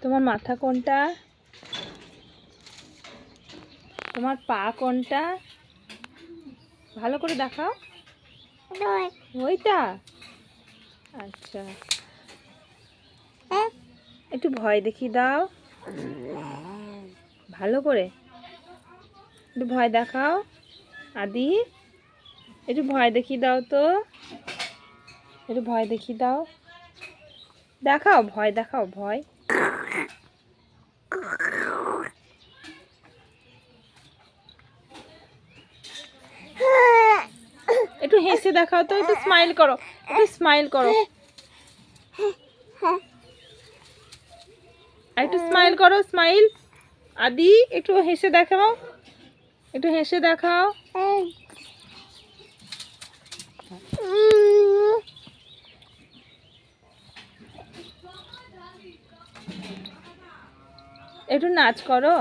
তোমার মাথা কোনটা? তোমার পা কোনটা? ভালো করে দেখাও। ওইটা? আচ্ছা, একটু ভয় দেখিয়ে দাও ভালো করে। একটু ভয় দেখাও আদি, একটু ভয় দেখিয়ে দাও তো, একটু ভয় দেখিয়ে দাও। দেখাও, ভয় দেখাও, ভয়। একটু হেসে দেখাও তো, একটু স্মাইল করো, একটু স্মাইল করো, একটু স্মাইল করো, স্মাইল। আদি একটু হেসে দেখাও, একটু হেসে দেখাও। একটু নাচ করো।